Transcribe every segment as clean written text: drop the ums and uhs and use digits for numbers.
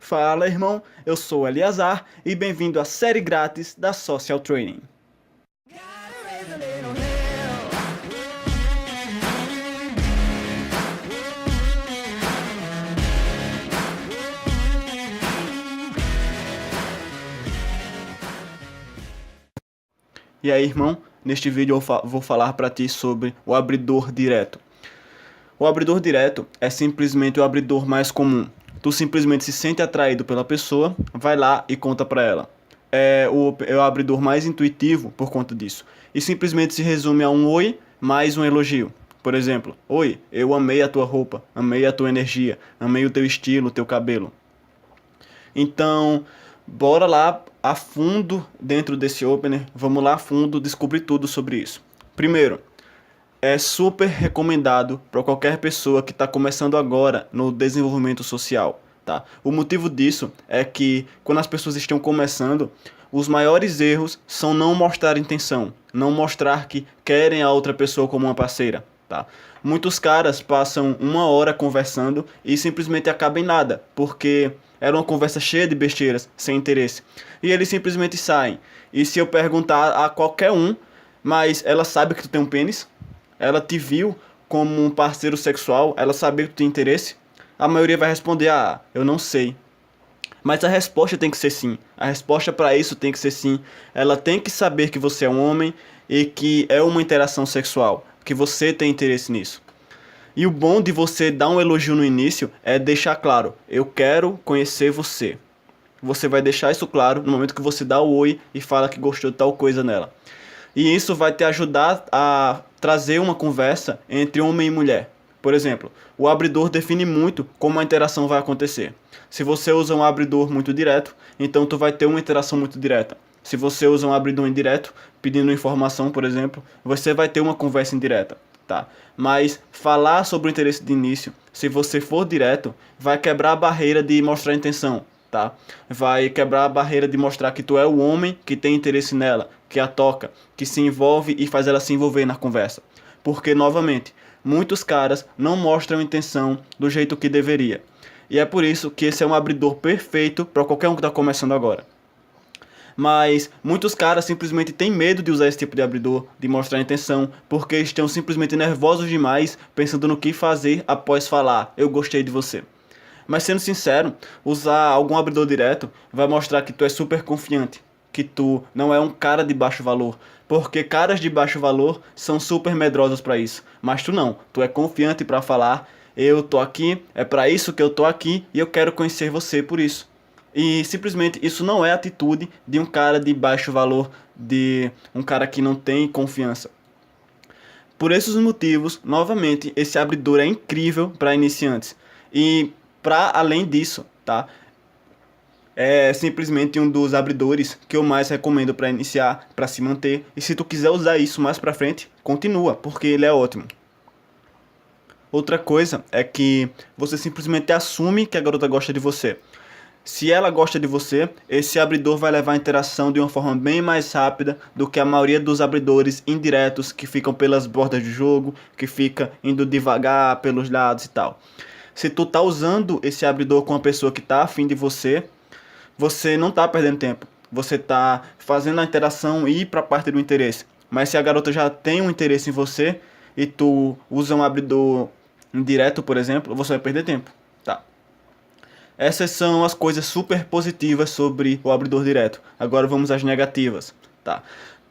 Fala, irmão, eu sou o Eliazar e bem-vindo à série grátis da Social Training. E aí, irmão, neste vídeo eu vou falar para ti sobre o abridor direto. O abridor direto é simplesmente o abridor mais comum. Tu simplesmente se sente atraído pela pessoa, vai lá e conta para ela. É o abridor mais intuitivo por conta disso. E simplesmente se resume a um oi mais um elogio. Por exemplo, oi, eu amei a tua roupa, amei a tua energia, amei o teu estilo, o teu cabelo. Então, bora lá a fundo dentro desse opener, vamos lá a fundo descobrir tudo sobre isso. Primeiro, é super recomendado para qualquer pessoa que está começando agora no desenvolvimento social, tá? O motivo disso é que quando as pessoas estão começando, os maiores erros são não mostrar intenção, não mostrar que querem a outra pessoa como uma parceira, tá? Muitos caras passam uma hora conversando e simplesmente acabam em nada, porque era uma conversa cheia de besteiras, sem interesse. E eles simplesmente saem. E se eu perguntar a qualquer um, mas ela sabe que tu tem um pênis? Ela te viu como um parceiro sexual? Ela sabia que tu tem interesse? A maioria vai responder, eu não sei. Mas a resposta tem que ser sim. A resposta para isso tem que ser sim. Ela tem que saber que você é um homem e que é uma interação sexual, que você tem interesse nisso. E o bom de você dar um elogio no início é deixar claro, eu quero conhecer você. Você vai deixar isso claro no momento que você dá o oi e fala que gostou de tal coisa nela. E isso vai te ajudar a trazer uma conversa entre homem e mulher. Por exemplo, o abridor define muito como a interação vai acontecer. Se você usa um abridor muito direto, então tu vai ter uma interação muito direta. Se você usa um abridor indireto, pedindo informação, por exemplo, você vai ter uma conversa indireta, tá? Mas falar sobre o interesse de início, se você for direto, vai quebrar a barreira de mostrar intenção, tá? Vai quebrar a barreira de mostrar que tu é o homem que tem interesse nela, que a toca, que se envolve e faz ela se envolver na conversa. Porque, novamente, muitos caras não mostram intenção do jeito que deveria. E é por isso que esse é um abridor perfeito para qualquer um que está começando agora. Mas muitos caras simplesmente têm medo de usar esse tipo de abridor, de mostrar intenção, porque estão simplesmente nervosos demais, pensando no que fazer após falar, eu gostei de você. Mas sendo sincero, usar algum abridor direto vai mostrar que tu é super confiante, que tu não é um cara de baixo valor, porque caras de baixo valor são super medrosos para isso, mas tu não, tu é confiante para falar, eu tô aqui, é para isso que eu tô aqui e eu quero conhecer você por isso. E simplesmente isso não é atitude de um cara de baixo valor, de um cara que não tem confiança. Por esses motivos, novamente, esse abridor é incrível para iniciantes. E para além disso, tá? É simplesmente um dos abridores que eu mais recomendo para iniciar, para se manter. E se tu quiser usar isso mais para frente, continua, porque ele é ótimo. Outra coisa é que você simplesmente assume que a garota gosta de você. Se ela gosta de você, esse abridor vai levar a interação de uma forma bem mais rápida do que a maioria dos abridores indiretos que ficam pelas bordas do jogo, que fica indo devagar pelos lados e tal. Se tu tá usando esse abridor com uma pessoa que tá afim de você, você não tá perdendo tempo. Você tá fazendo a interação ir para a parte do interesse. Mas se a garota já tem um interesse em você e tu usa um abridor indireto, por exemplo, você vai perder tempo, tá? Essas são as coisas super positivas sobre o abridor direto. Agora vamos às negativas, tá?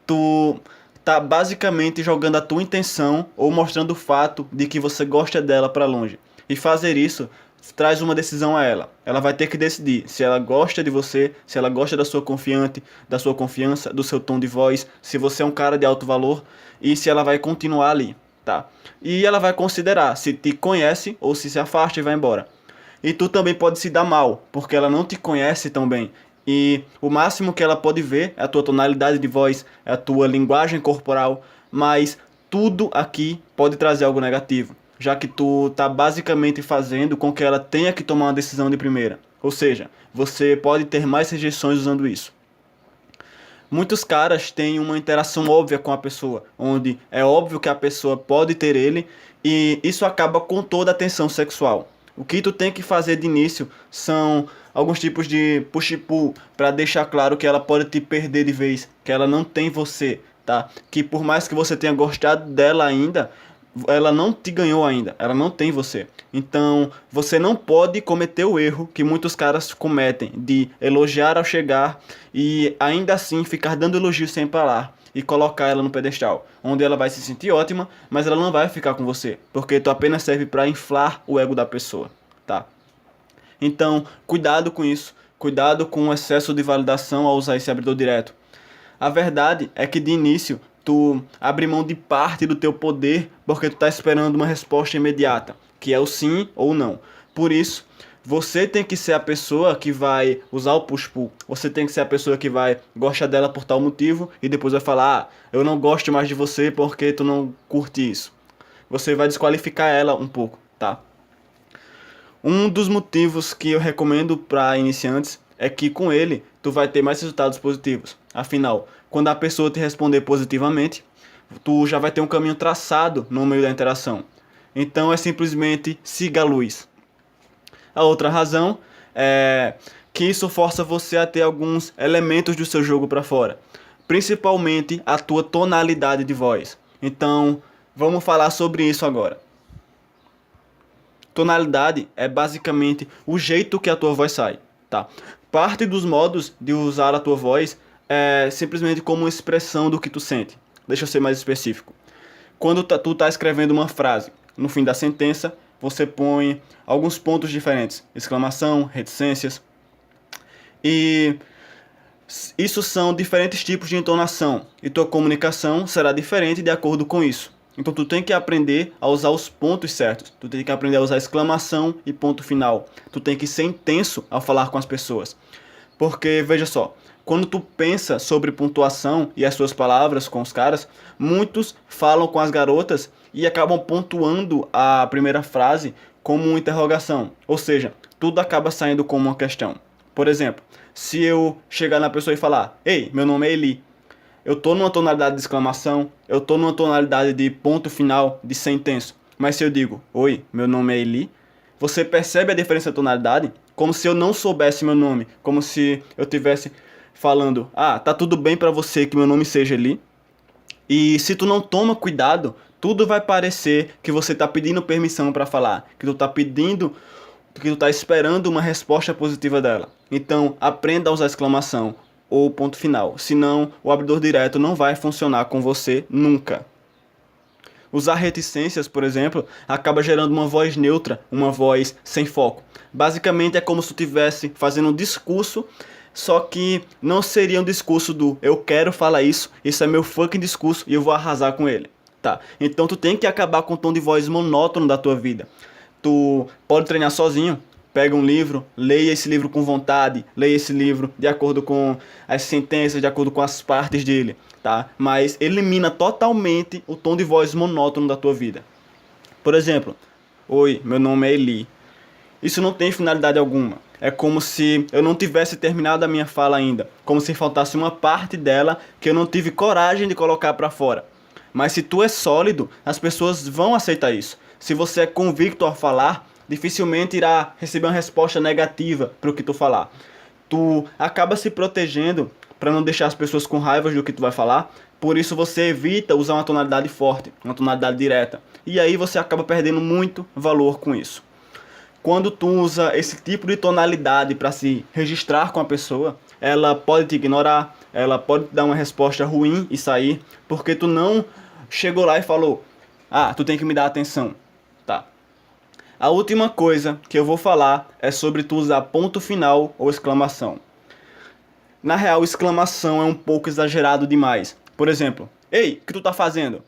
Tu tá basicamente jogando a tua intenção ou mostrando o fato de que você gosta dela para longe. E fazer isso traz uma decisão a ela. Ela vai ter que decidir se ela gosta de você, se ela gosta da sua confiança, do seu tom de voz, se você é um cara de alto valor e se ela vai continuar ali, tá? E ela vai considerar se te conhece ou se afasta e vai embora. E tu também pode se dar mal, porque ela não te conhece tão bem. E o máximo que ela pode ver é a tua tonalidade de voz, é a tua linguagem corporal, mas tudo aqui pode trazer algo negativo, já que tu tá basicamente fazendo com que ela tenha que tomar uma decisão de primeira. Ou seja, você pode ter mais rejeições usando isso. Muitos caras têm uma interação óbvia com a pessoa, onde é óbvio que a pessoa pode ter ele, e isso acaba com toda a tensão sexual. O que tu tem que fazer de início são alguns tipos de push e pull para deixar claro que ela pode te perder de vez, que ela não tem você, tá? Que por mais que você tenha gostado dela ainda, ela não te ganhou ainda, ela não tem você. Então, você não pode cometer o erro que muitos caras cometem de elogiar ao chegar e ainda assim ficar dando elogio sem parar e colocar ela no pedestal, onde ela vai se sentir ótima, mas ela não vai ficar com você, porque tu apenas serve para inflar o ego da pessoa, tá? Então, cuidado com isso, cuidado com o excesso de validação ao usar esse abridor direto. A verdade é que de início tu abre mão de parte do teu poder porque tu tá esperando uma resposta imediata, que é o sim ou não. Por isso, você tem que ser a pessoa que vai usar o push-pull. Você tem que ser a pessoa que vai gostar dela por tal motivo e depois vai falar: ah, eu não gosto mais de você porque tu não curte isso. Você vai desqualificar ela um pouco, tá? Um dos motivos que eu recomendo para iniciantes é que com ele tu vai ter mais resultados positivos. Afinal, quando a pessoa te responder positivamente, tu já vai ter um caminho traçado no meio da interação. Então é simplesmente siga a luz. A outra razão é que isso força você a ter alguns elementos do seu jogo para fora, principalmente a tua tonalidade de voz. Então, vamos falar sobre isso agora. Tonalidade é basicamente o jeito que a tua voz sai, tá? Parte dos modos de usar a tua voz é simplesmente como uma expressão do que tu sente. Deixa eu ser mais específico. Quando tu tá escrevendo uma frase, no fim da sentença, você põe alguns pontos diferentes, exclamação, reticências. E isso são diferentes tipos de entonação, e tua comunicação será diferente de acordo com isso. Então tu tem que aprender a usar os pontos certos. Tu tem que aprender a usar exclamação e ponto final. Tu tem que ser intenso ao falar com as pessoas. Porque, veja só, quando tu pensa sobre pontuação e as suas palavras com os caras, muitos falam com as garotas e acabam pontuando a primeira frase como uma interrogação. Ou seja, tudo acaba saindo como uma questão. Por exemplo, se eu chegar na pessoa e falar: ei, meu nome é Eli. Eu tô numa tonalidade de exclamação, eu tô numa tonalidade de ponto final, de sentença. Mas se eu digo: oi, meu nome é Eli, você percebe a diferença de tonalidade? Como se eu não soubesse meu nome, como se eu tivesse falando: ah, tá tudo bem pra você que meu nome seja Eli. E se tu não toma cuidado, tudo vai parecer que você tá pedindo permissão pra falar, que tu tá pedindo, que tu tá esperando uma resposta positiva dela. Então, aprenda a usar exclamação ou ponto final, senão o abridor direto não vai funcionar com você nunca. Usar reticências, por exemplo, acaba gerando uma voz neutra, uma voz sem foco. Basicamente é como se tu estivesse fazendo um discurso, só que não seria um discurso do eu quero falar isso é meu fucking discurso e eu vou arrasar com ele. Tá? Então tu tem que acabar com o tom de voz monótono da tua vida. Tu pode treinar sozinho. Pega um livro, leia esse livro com vontade, leia esse livro de acordo com as sentenças, de acordo com as partes dele, tá? Mas elimina totalmente o tom de voz monótono da tua vida. Por exemplo: oi, meu nome é Eli. Isso não tem finalidade alguma. É como se eu não tivesse terminado a minha fala ainda, como se faltasse uma parte dela que eu não tive coragem de colocar para fora. Mas se tu é sólido, as pessoas vão aceitar isso. Se você é convicto ao falar, dificilmente irá receber uma resposta negativa para o que tu falar. Tu acaba se protegendo para não deixar as pessoas com raiva do que tu vai falar, por isso você evita usar uma tonalidade forte, uma tonalidade direta. E aí você acaba perdendo muito valor com isso. Quando tu usa esse tipo de tonalidade para se registrar com a pessoa, ela pode te ignorar, ela pode te dar uma resposta ruim e sair, porque tu não chegou lá e falou: ah, tu tem que me dar atenção. Tá. A última coisa que eu vou falar é sobre tu usar ponto final ou exclamação. Na real, exclamação é um pouco exagerado demais. Por exemplo: ei, o que tu tá fazendo?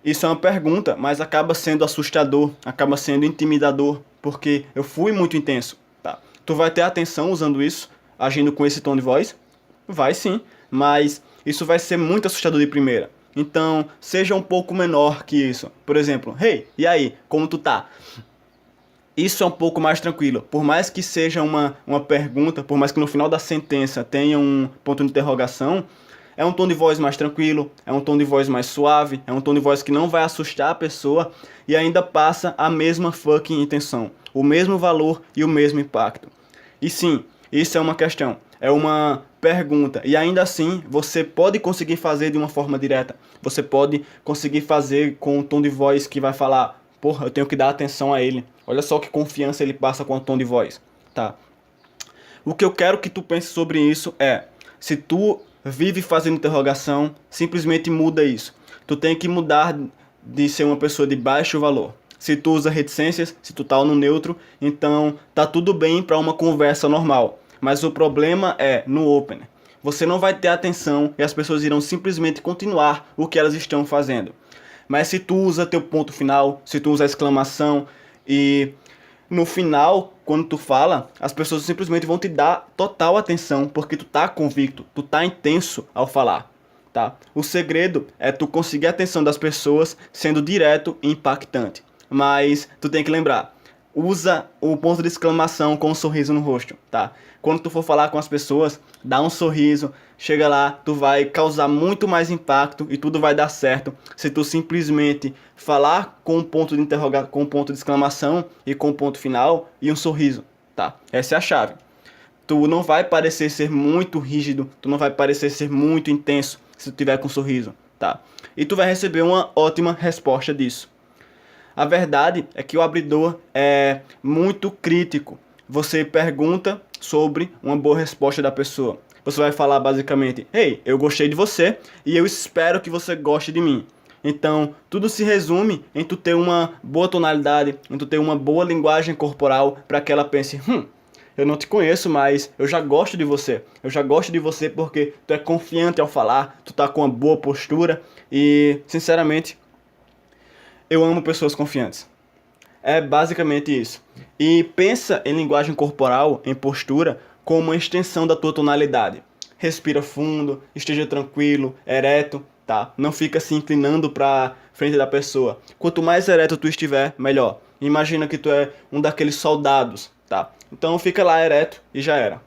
Isso é uma pergunta, mas acaba sendo assustador, acaba sendo intimidador, porque eu fui muito intenso. Tá? Tu vai ter atenção usando isso, agindo com esse tom de voz? Vai sim, mas isso vai ser muito assustador de primeira. Então, seja um pouco menor que isso. Por exemplo: hey, e aí, como tu tá? Isso é um pouco mais tranquilo. Por mais que seja uma pergunta, por mais que no final da sentença tenha um ponto de interrogação, É um tom de voz mais tranquilo, é um tom de voz mais suave, é um tom de voz que não vai assustar a pessoa e ainda passa a mesma fucking intenção, o mesmo valor e o mesmo impacto. E sim, isso é uma questão, é uma pergunta. E ainda assim, você pode conseguir fazer de uma forma direta. Você pode conseguir fazer com um tom de voz que vai falar: porra, eu tenho que dar atenção a ele. Olha só que confiança ele passa com o tom de voz, tá? O que eu quero que tu pense sobre isso é: se tu vive fazendo interrogação, simplesmente muda isso. Tu tem que mudar de ser uma pessoa de baixo valor. Se tu usa reticências, se tu tá no neutro, então tá tudo bem para uma conversa normal. Mas o problema é no open. Você não vai ter atenção e as pessoas irão simplesmente continuar o que elas estão fazendo. Mas se tu usa teu ponto final, se tu usa a exclamação e no final, quando tu fala, as pessoas simplesmente vão te dar total atenção porque tu tá convicto, tu tá intenso ao falar, tá? O segredo é tu conseguir a atenção das pessoas sendo direto e impactante. Mas tu tem que lembrar, usa o ponto de exclamação com um sorriso no rosto, tá? Quando tu for falar com as pessoas, dá um sorriso, chega lá, tu vai causar muito mais impacto e tudo vai dar certo se tu simplesmente falar com um ponto de com um ponto de exclamação e com um ponto final e um sorriso, tá? Essa é a chave. Tu não vai parecer ser muito rígido, tu não vai parecer ser muito intenso se tu tiver com um sorriso, tá? E tu vai receber uma ótima resposta disso. A verdade é que o abridor é muito crítico. Você pergunta sobre uma boa resposta da pessoa. Você vai falar basicamente: hey, eu gostei de você e eu espero que você goste de mim. Então, tudo se resume em tu ter uma boa tonalidade, em tu ter uma boa linguagem corporal para que ela pense: eu não te conheço, mas eu já gosto de você. Eu já gosto de você porque tu é confiante ao falar, tu tá com uma boa postura e, sinceramente, eu amo pessoas confiantes. É basicamente isso. E pensa em linguagem corporal, em postura, como uma extensão da tua tonalidade. Respira fundo, esteja tranquilo, ereto, tá? Não fica se inclinando para frente da pessoa. Quanto mais ereto tu estiver, melhor. Imagina que tu é um daqueles soldados, tá? Então fica lá ereto e já era.